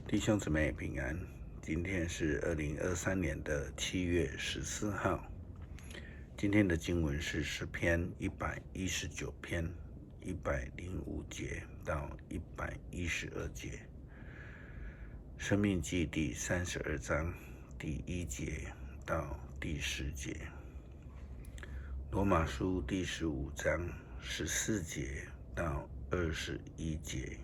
弟兄姊妹平安，今天是2023年的7月14号。今天的经文是诗篇119篇105节到112节，申命记第32章第1节到第10节，罗马书第15章14节到21节。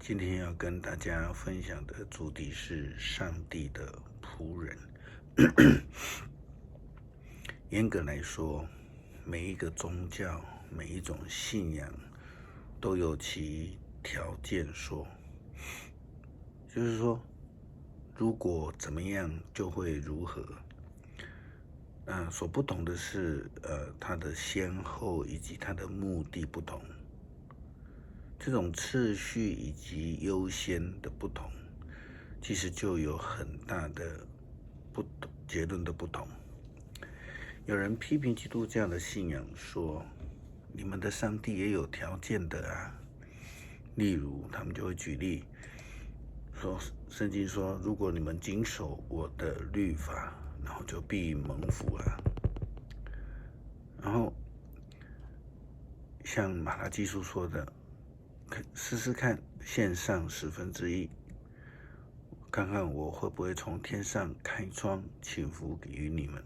今天要跟大家分享的主题是上帝的仆人。严格来说，每一个宗教、每一种信仰都有其条件说，就是说，如果怎么样就会如何。所不同的是，它的先后以及它的目的不同。这种次序以及优先的不同，其实就有很大的结论的不同。有人批评基督教的信仰说，你们的上帝也有条件的啊。例如，他们就会举例说，圣经说，如果你们谨守我的律法，然后就必蒙福了。然后，像马拉基书说的，试试看，献上1/10，看看我会不会从天上开窗倾福于你们。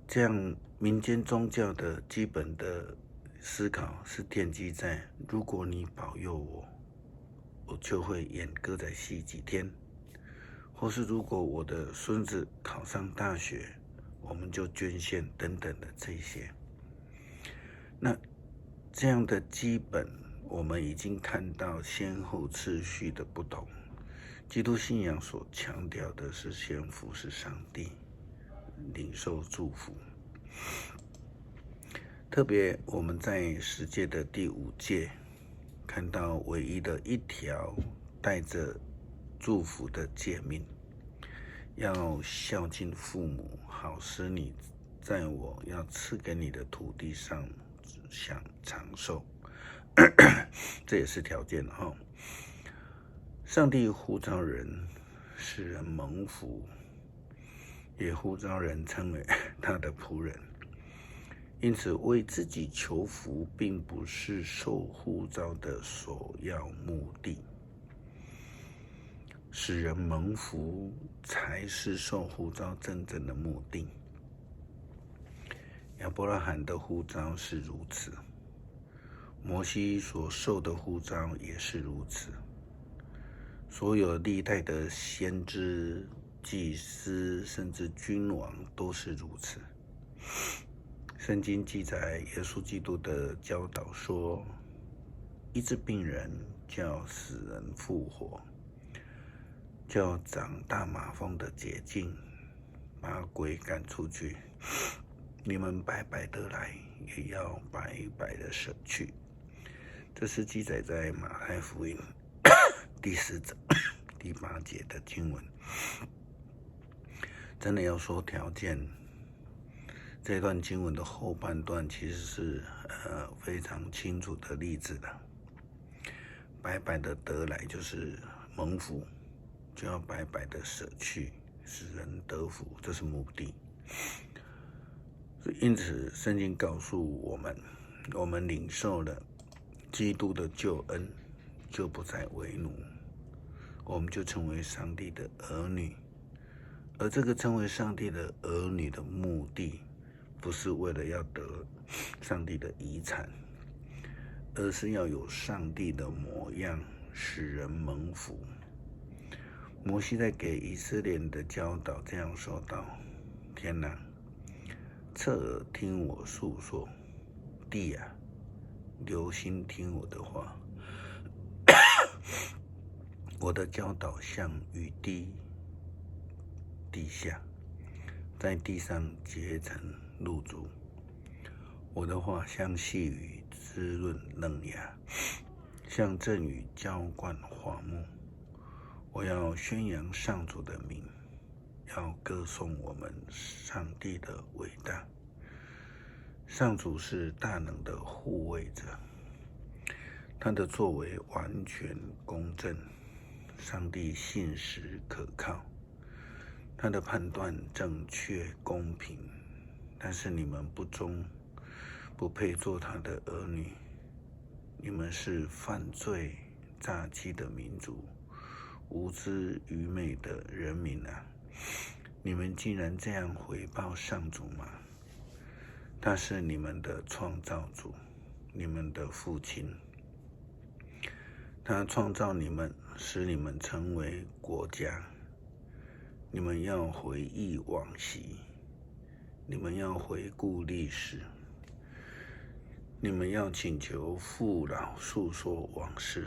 这样民间宗教的基本的思考是奠基在，如果你保佑我，我就会演歌仔戏几天；或是如果我的孙子考上大学，我们就捐献等等的这些。那这样的基本，我们已经看到先后次序的不同。基督信仰所强调的是先服侍上帝，领受祝福。特别我们在十诫的第5诫看到唯一的一条带着祝福的诫命，要孝敬父母，好使你在我要赐给你的土地上享长寿。这也是条件哦。上帝呼召人，使人蒙福，也呼召人成为他的仆人。因此，为自己求福并不是受呼召的首要目的，使人蒙福才是受呼召真正的目的。亚伯拉罕的呼召是如此，摩西所受的呼召也是如此，所有历代的先知、祭司甚至君王都是如此。圣经记载耶稣基督的教导说，医治病人，叫死人复活，叫长大麻风的洁净，把鬼赶出去。你们白白得来，也要白白的舍去。这是记载在马太福音第4章第8节的经文。真的要说条件，这段经文的后半段其实是非常清楚的例子的。白白的得来就是蒙福，就要白白的舍去，使人得福，这是目的。因此，圣经告诉我们，我们领受了基督的救恩，就不再为奴，我们就成为上帝的儿女。而这个成为上帝的儿女的目的，不是为了要得上帝的遗产，而是要有上帝的模样，使人蒙福。摩西在给以色列人的教导这样说道：天哪，侧耳听我诉说，地啊，留心听我的话。我的教导像雨滴地下，在地上结成露珠。我的话像细雨滋润嫩芽，像阵雨浇灌花木。我要宣扬上主的名，要歌颂我们上帝的伟大。上主是大能的护卫者，他的作为完全公正，上帝信实可靠，他的判断正确公平。但是你们不忠，不配做他的儿女，你们是犯罪诈欺的民族，无知愚昧的人民啊！你们竟然这样回报上主吗？他是你们的创造主，你们的父亲。他创造你们，使你们成为国家。你们要回忆往昔，你们要回顾历史，你们要请求父老诉说往事，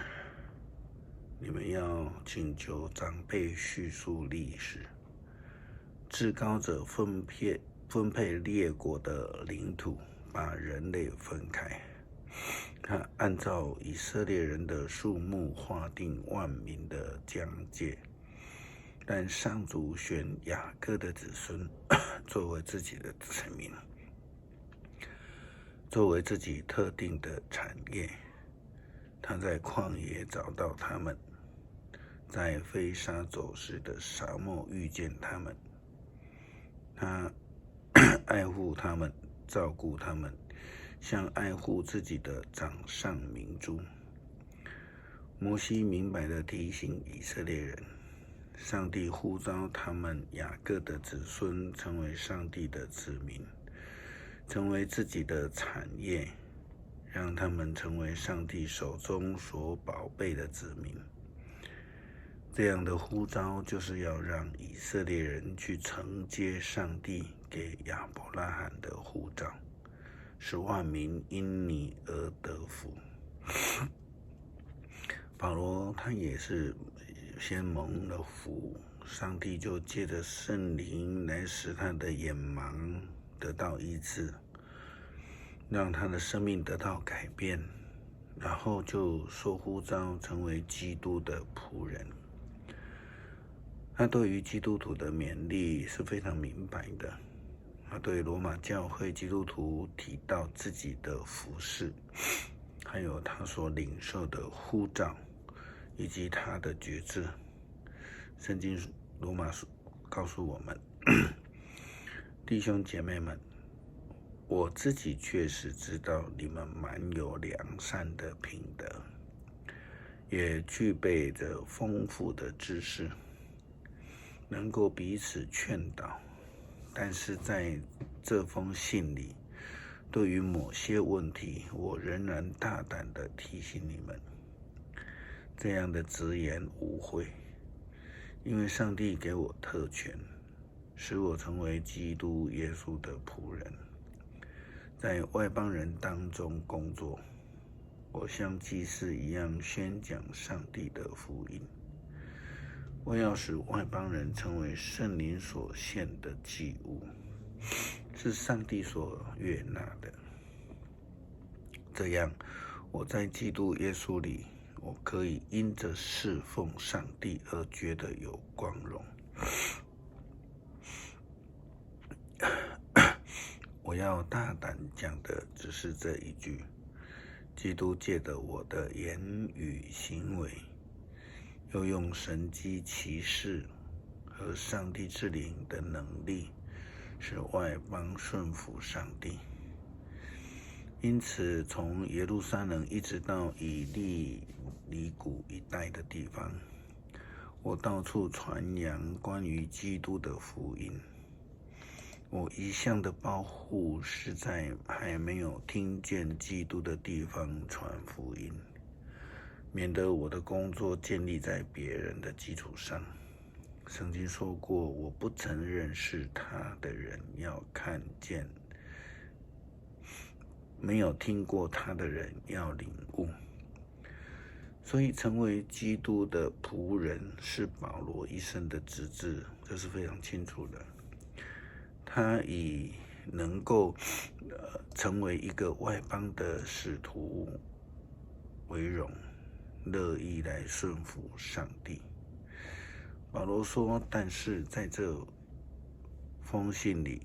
你们要请求长辈叙述历史。至高者分配列国的领土，把人类分开。他按照以色列人的数目划定万民的疆界，但上主选雅各的子孙作为自己的子民，作为自己特定的产业。他在旷野找到他们，在飞沙走石的沙漠遇见他们。他爱护他们，照顾他们，像爱护自己的掌上明珠。摩西明白地提醒以色列人，上帝呼召他们雅各的子孙成为上帝的子民，成为自己的产业，让他们成为上帝手中所宝贝的子民。这样的呼召就是要让以色列人去承接上帝给亚伯拉罕的呼召，使万民因你而得福。保罗他也是先蒙了福，上帝就借着圣灵来使他的眼盲得到医治，让他的生命得到改变，然后就受呼召成为基督的仆人。他对于基督徒的勉励是非常明白的。他对罗马教会基督徒提到自己的服事，还有他所领受的呼召，以及他的决志。圣经罗马书告诉我们，弟兄姐妹们，我自己确实知道你们满有良善的品德，也具备着丰富的知识，能够彼此劝导。但是在这封信里，对于某些问题，我仍然大胆地提醒你们，这样的直言无讳，因为上帝给我特权，使我成为基督耶稣的仆人，在外邦人当中工作。我像祭司一样宣讲上帝的福音，我要使外邦人成为圣灵所献的祭物，是上帝所悦纳的。这样，我在基督耶稣里，我可以因着侍奉上帝而觉得有光荣。我要大胆讲的只是这一句：基督借着我的言语行为，又用神迹奇事和上帝之灵的能力，使外邦顺服上帝。因此，从耶路撒冷一直到以利里谷一带的地方，我到处传扬关于基督的福音。我一向的保护是在还没有听见基督的地方传福音，免得我的工作建立在别人的基础上。圣经说过，我不曾认识他的人要看见，没有听过他的人要领悟。所以成为基督的仆人是保罗一生的职志，这是非常清楚的。他以能够成为一个外邦的使徒为荣，乐意来顺服上帝。保罗说，但是在这封信里，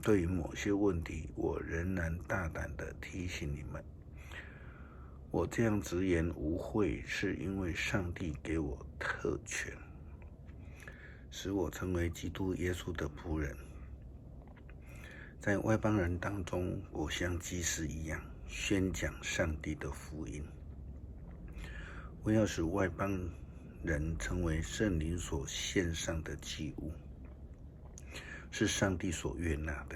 对于某些问题，我仍然大胆地提醒你们，我这样直言无讳，是因为上帝给我特权，使我成为基督耶稣的仆人。在外邦人当中，我像祭司一样宣讲上帝的福音。我要使外邦人成为圣灵所献上的祭物，是上帝所悦纳的。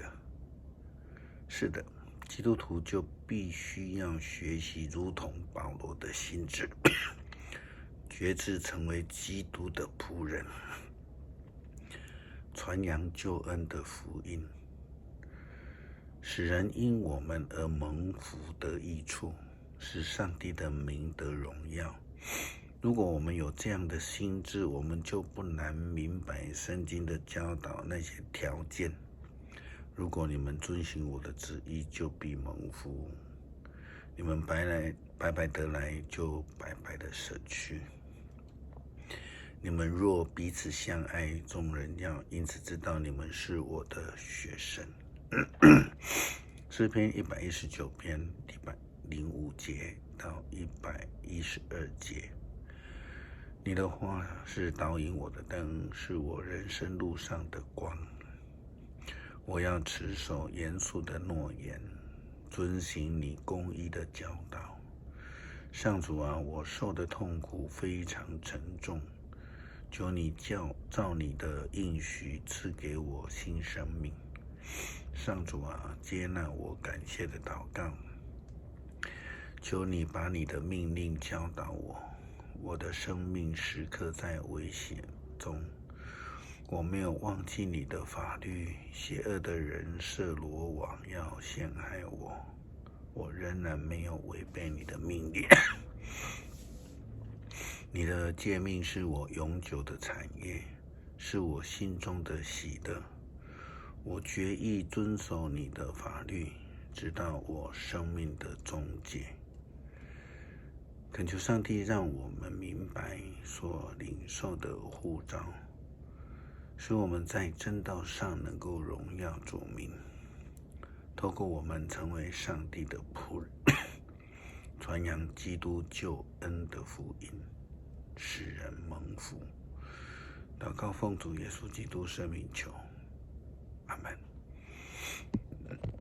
是的，基督徒就必须要学习如同保罗的心志，决志成为基督的仆人，传扬救恩的福音，使人因我们而蒙福得益处，使上帝的名得荣耀。如果我们有这样的心志，我们就不难明白圣经的教导那些条件。如果你们遵行我的旨意，就必蒙福；你们白白得来，就白白的舍去。你们若彼此相爱，众人要因此知道你们是我的学生。诗篇119篇105节到112节。你的话是导引我的灯，是我人生路上的光。我要持守严肃的诺言，遵行你公义的教导。上主啊，我受的痛苦非常沉重，求你照你的应许赐给我新生命。上主啊，接纳我感谢的祷告。求你把你的命令教导我。我的生命时刻在危险中，我没有忘记你的法律。邪恶的人设罗网要陷害我，我仍然没有违背你的命令。你的诫命是我永久的产业，是我心中的喜乐。我决意遵守你的法律，直到我生命的终结。恳求上帝让我们明白所领受的呼召，使我们在真道上能够荣耀主名，透过我们成为上帝的仆人，传扬基督救恩的福音，使人蒙福。祷告奉主耶稣基督圣名求。